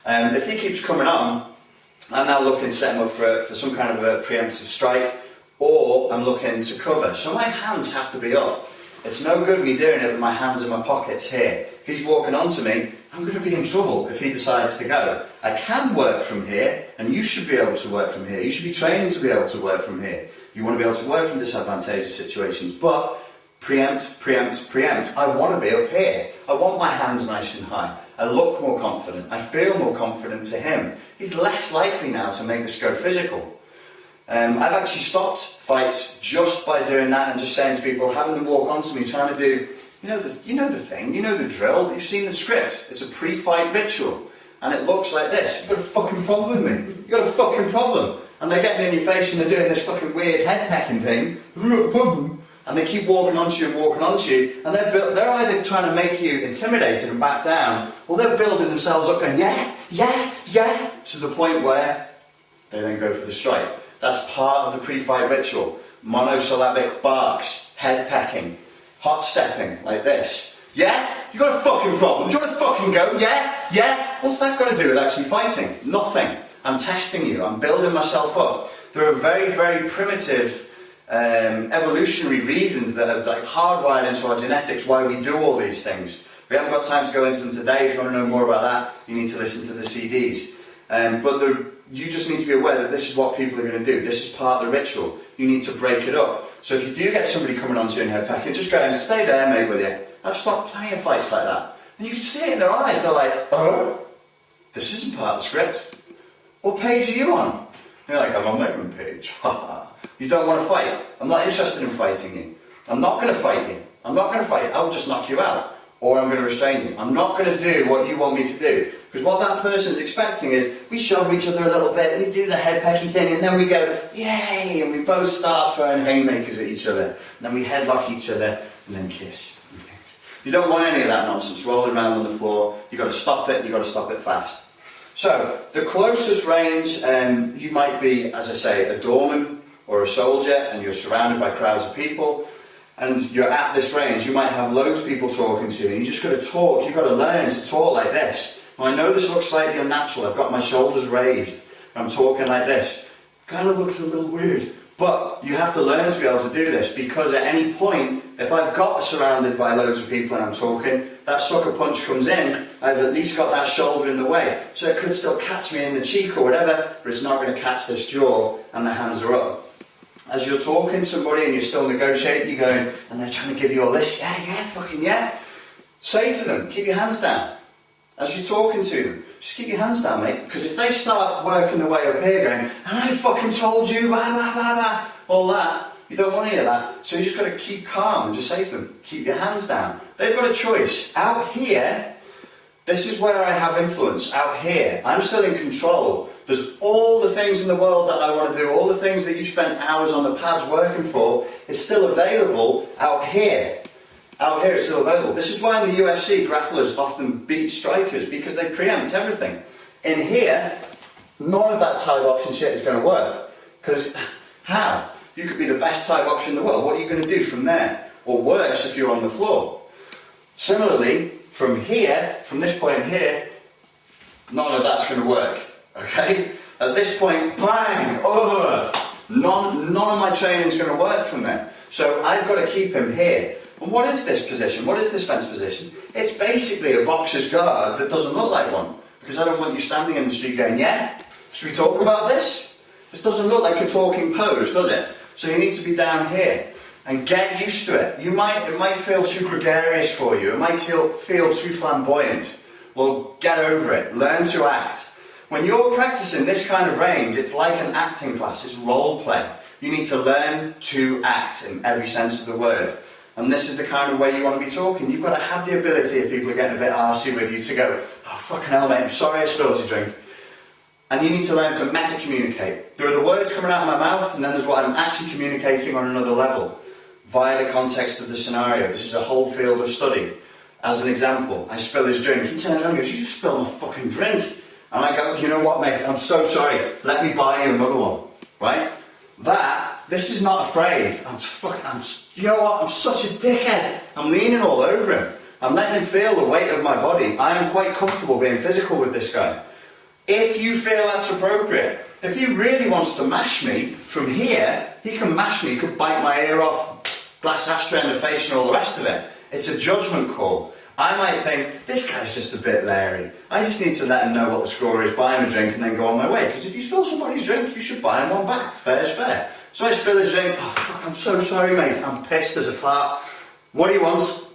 If he keeps coming on, I'm now looking to set him up for some kind of a preemptive strike, or I'm looking to cover. So my hands have to be up. It's no good me doing it with my hands in my pockets here. If he's walking onto me, I'm going to be in trouble if he decides to go. I can work from here, and you should be able to work from here. You should be training to be able to work from here. You want to be able to work from disadvantageous situations, but preempt, preempt, preempt. I want to be up here. I want my hands nice and high. I look more confident. I feel more confident to him. He's less likely now to make this go physical. I've actually stopped fights just by doing that and just saying to people, having them walk onto me, trying to do, you know the thing, you know the drill, you've seen the script. It's a pre-fight ritual, and it looks like this. You've got a fucking problem with me. You've got a fucking problem. And they get me in your face and they're doing this fucking weird head pecking thing. And they keep walking onto you, and they're either trying to make you intimidated and back down, or they're building themselves up going, yeah, yeah, yeah, to the point where they then go for the strike. That's part of the pre-fight ritual. Monosyllabic barks, head pecking, hot stepping, like this. Yeah? You got a fucking problem? Do you want to fucking go? Yeah? Yeah? What's that got to do with actually fighting? Nothing. I'm testing you. I'm building myself up. There are very, very primitive evolutionary reasons that are like hardwired into our genetics why we do all these things. We haven't got time to go into them today. If you want to know more about that, you need to listen to the CDs. You just need to be aware that this is what people are going to do. This is part of the ritual. You need to break it up. So if you do get somebody coming onto you and head pecking, just go and stay there, mate, will you? I've stopped plenty of fights like that. And you can see it in their eyes. They're like, oh, this isn't part of the script. What page are you on? You're like, I'm on my own page. You don't want to fight. I'm not interested in fighting you. I'm not going to fight you. I'm not going to fight you. I'll just knock you out. Or I'm going to restrain you. I'm not going to do what you want me to do. Because what that person's expecting is, we shove each other a little bit, we do the head pecky thing, and then we go, yay, and we both start throwing haymakers at each other. And then we headlock each other, and then kiss. You don't want any of that nonsense rolling around on the floor. You've got to stop it, you've got to stop it fast. So, the closest range, you might be, as I say, a doorman or a soldier, and you're surrounded by crowds of people, and you're at this range. You might have loads of people talking to you, and you just got to talk. You've got to learn to talk like this. Now, I know this looks slightly unnatural. I've got my shoulders raised, and I'm talking like this. Kind of looks a little weird, but you have to learn to be able to do this, because at any point, if I've got surrounded by loads of people and I'm talking, that sucker punch comes in, I've at least got that shoulder in the way. So it could still catch me in the cheek or whatever, but it's not going to catch this jaw, and the hands are up. As you're talking to somebody and you're still negotiating, you're going, and they're trying to give you all this, yeah, yeah, fucking yeah. Say to them, keep your hands down. As you're talking to them, just keep your hands down, mate. Because if they start working their way up here going, and I fucking told you, blah, blah, blah, blah, all that, you don't want any of that. So you just got to keep calm and just say to them, keep your hands down. They've got a choice. Out here, this is where I have influence. Out here, I'm still in control. There's all the things in the world that I want to do, all the things that you've spent hours on the pads working for, is still available out here. Out here it's still available. This is why in the UFC, grapplers often beat strikers, because they preempt everything. In here, none of that Thai boxing shit is going to work. Because how? You could be the best Thai boxer in the world. What are you going to do from there? Or worse, if you're on the floor. Similarly, from here, from this point here, none of that's going to work. Okay? At this point, bang! None of my training is going to work from there. So I've got to keep him here. And what is this position? What is this fence position? It's basically a boxer's guard that doesn't look like one. Because I don't want you standing in the street going, yeah? Should we talk about this? This doesn't look like a talking pose, does it? So you need to be down here. And get used to it. It might feel too gregarious for you. It might feel too flamboyant. Well, get over it. Learn to act. When you're practicing this kind of range, it's like an acting class. It's role play. You need to learn to act in every sense of the word. And this is the kind of way you want to be talking. You've got to have the ability, if people are getting a bit arsey with you, to go, oh fucking hell mate, I'm sorry I spilled your drink. And you need to learn to meta-communicate. There are the words coming out of my mouth, and then there's what I'm actually communicating on another level, via the context of the scenario. This is a whole field of study. As an example, I spill his drink. He turns around and goes, you just spilled my fucking drink. And I go, you know what mate, I'm so sorry. Let me buy you another one. Right? This is not afraid. You know what? I'm such a dickhead. I'm leaning all over him. I'm letting him feel the weight of my body. I am quite comfortable being physical with this guy. If you feel that's appropriate. If he really wants to mash me from here, he can mash me, he could bite my ear off, glass ashtray in the face and all the rest of it. It's a judgment call. I might think, this guy's just a bit leery. I just need to let him know what the score is, buy him a drink and then go on my way. Because if you spill somebody's drink, you should buy him one back. Fair's fair. So I spill his drink, oh fuck, I'm so sorry mate, I'm pissed as a fart. What do you want?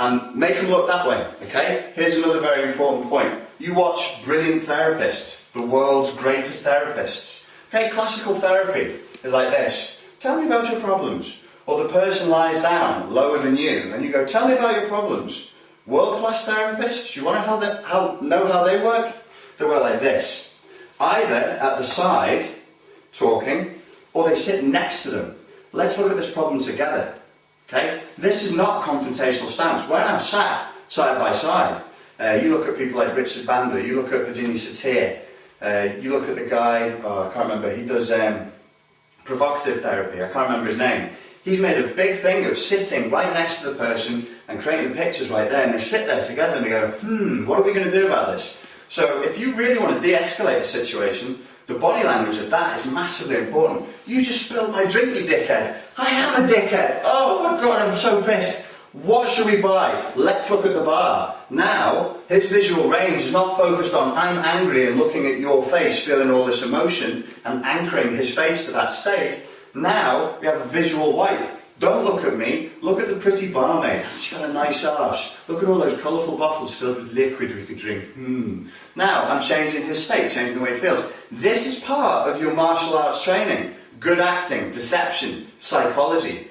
And make him look that way, okay? Here's another very important point. You watch brilliant therapists, the world's greatest therapists. Okay, classical therapy is like this. Tell me about your problems. Or the person lies down, lower than you, and you go, tell me about your problems. World-class therapists, you want to know how they work? They work like this. Either at the side, talking, or they sit next to them. Let's look at this problem together. Okay? This is not a confrontational stance. We're now sat side by side. You look at people like Richard Bandler, you look at Virginia Satir, you look at the guy, oh, I can't remember, he does provocative therapy, I can't remember his name. He's made a big thing of sitting right next to the person and creating the pictures right there, and they sit there together and they go, what are we going to do about this? So if you really want to de-escalate a situation, the body language of that is massively important. You just spilled my drink, you dickhead. I am a dickhead. Oh my god, I'm so pissed. What should we buy? Let's look at the bar. Now, his visual range is not focused on I'm angry and looking at your face, feeling all this emotion and anchoring his face to that state. Now, we have a visual wipe. Don't look at me, look at the pretty barmaid. She's got a nice arse. Look at all those colourful bottles filled with liquid we could drink. Now, I'm changing his state, changing the way he feels. This is part of your martial arts training. Good acting, deception, psychology.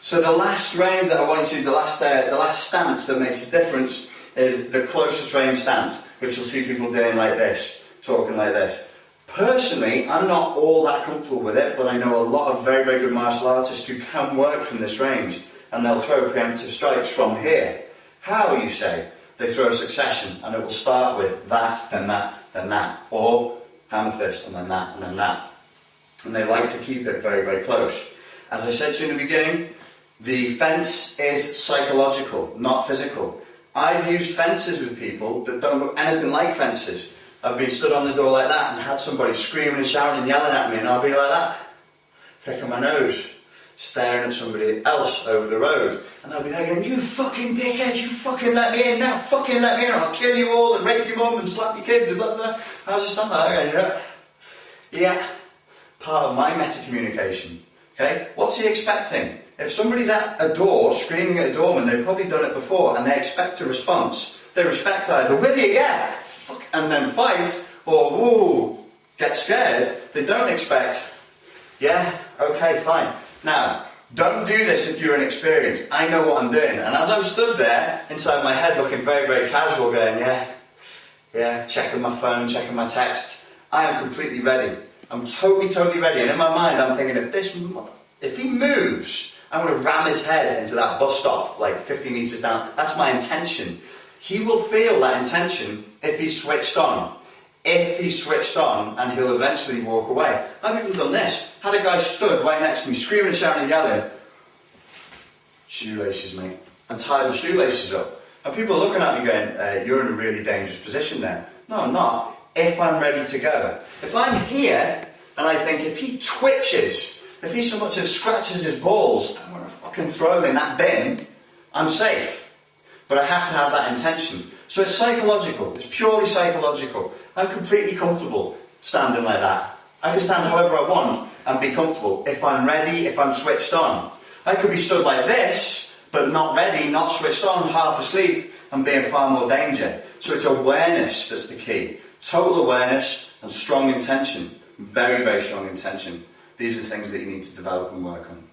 So the last range that I want you to, the last stance that makes a difference is the closest range stance, which you'll see people doing like this, talking like this. Personally, I'm not all that comfortable with it, but I know a lot of very, very good martial artists who can work from this range, and they'll throw preemptive strikes from here. How, you say? They throw a succession, and it will start with that, then that, then that, or hammer fist, and then that, and then that. And they like to keep it very, very close. As I said to you in the beginning, the fence is psychological, not physical. I've used fences with people that don't look anything like fences. I've been stood on the door like that and had somebody screaming and shouting and yelling at me, and I'll be like that, picking my nose, staring at somebody else over the road, and they'll be there going, you fucking dickhead, you fucking let me in now, fucking let me in, I'll kill you all and rape your mum and slap your kids and blah blah blah. I was just standing there going, yeah, part of my meta-communication. Okay, what's he expecting? If somebody's at a door, screaming at a doorman, they've probably done it before, and they expect a response. They respect either, will you, yeah, fuck, and then fight, or, ooh, get scared. They don't expect, yeah, okay, fine. Now, don't do this if you're inexperienced. I know what I'm doing. And as I'm stood there, inside my head, looking very, very casual, going, yeah, checking my phone, checking my text, I am completely ready. I'm totally, totally ready. And in my mind, I'm thinking, if he moves, I'm going to ram his head into that bus stop, like 50 metres down. That's my intention. He will feel that intention if he's switched on. If he's switched on, and he'll eventually walk away. I've even done this. Had a guy stood right next to me, screaming, shouting and yelling. Shoelaces, mate. And tied my shoelaces up. And people are looking at me going, you're in a really dangerous position there. No, I'm not. If I'm ready to go. If I'm here, and I think if he twitches, if he so much as scratches his balls, I'm going to fucking throw him in that bin, I'm safe. But I have to have that intention. So it's psychological. It's purely psychological. I'm completely comfortable standing like that. I can stand however I want and be comfortable. If I'm ready, if I'm switched on. I could be stood like this, but not ready, not switched on, half asleep, and be in far more danger. So it's awareness that's the key. Total awareness and strong intention. Very, very strong intention. These are things that you need to develop and work on.